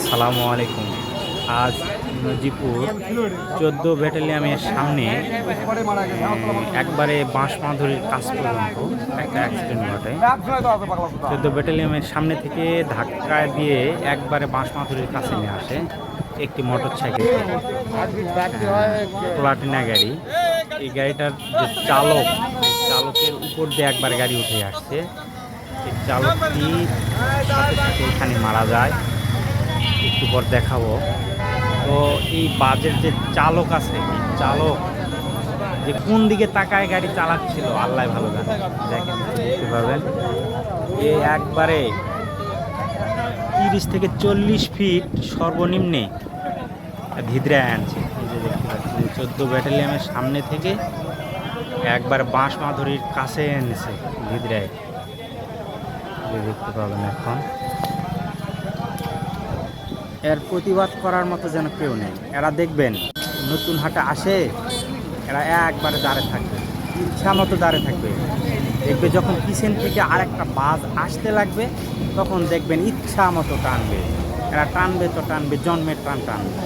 আসসালামু আলাইকুম। আজ নজিপুর 14 ব্যাটালিয়নের সামনে একবারে বাঁশমাধুরীর কাছ পর্যন্ত একটা অ্যাক্সিডেন্ট ঘটে। 14 ব্যাটালিয়নের সামনে থেকে ধাক্কা দিয়ে একবারে বাঁশমাধুরীর কাছে নিয়ে আসে একটি মোটরসাইকেল, প্লাটিনা গাড়ি। এই গাড়িটার যে চালকের উপর দিয়ে একবার গাড়ি উঠে আসছে। এই চালকটি সাথে সাথে এখানে মারা যায়, একটু পর দেখাবো। তো এই বাজের যে চালক আছে, এই চালক যে কোন দিকে তাকায় গাড়ি চালাচ্ছিল আল্লাহ ভালো জানে। দেখেন, দেখতে পাবেন এ একবারে 30 থেকে 40 ফিট সর্বনিম্নে ধিদ্রায় আনছে। এই যে দেখতে পাচ্ছি 14 ব্যাটালিয়নের সামনে থেকে একবার বাঁশমাধুরীর কাছে এনেছে ধিদ্রায়। দেখতে পাবেন এখন এর প্রতিবাদ করার মতো যেন কেউ নেই। এরা দেখবেন নতুন হাটে আসে, এরা একবারে দাঁড়ে থাকবে, ইচ্ছা মতো দাঁড়ে থাকবে। দেখবে যখন পিছন থেকে আরেকটা বাস আসতে লাগবে, তখন দেখবেন ইচ্ছা মতো টানবে। এরা টানবে তো টানবে, জন্মের টানবে।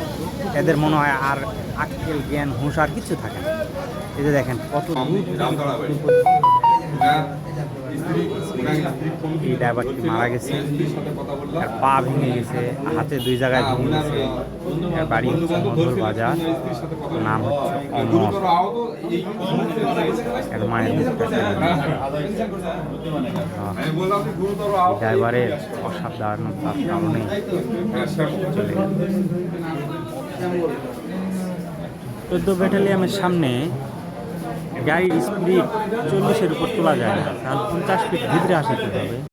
এদের মনে হয় আর আক্কেল জ্ঞান হুঁশ আর কিছু থাকে না। এই যে দেখেন কত এই ড্রাইভারটি মারা গেছে, আর পা ভেঙে গেছে, হাতে 2 জায়গায় ভেঙে গেছে। এর বাড়ি হচ্ছে মধুর বাজার, নাম হচ্ছে অমর। এর মায়ের ড্রাইভারের অসাবধানতার কারণে চলে গেল। 14 ব্যাটালিয়নের সামনে গাড়ির স্পিড 40-এর উপর তোলা যায় না, তাহলে 50 ফিট ভিতরে আসতে হবে।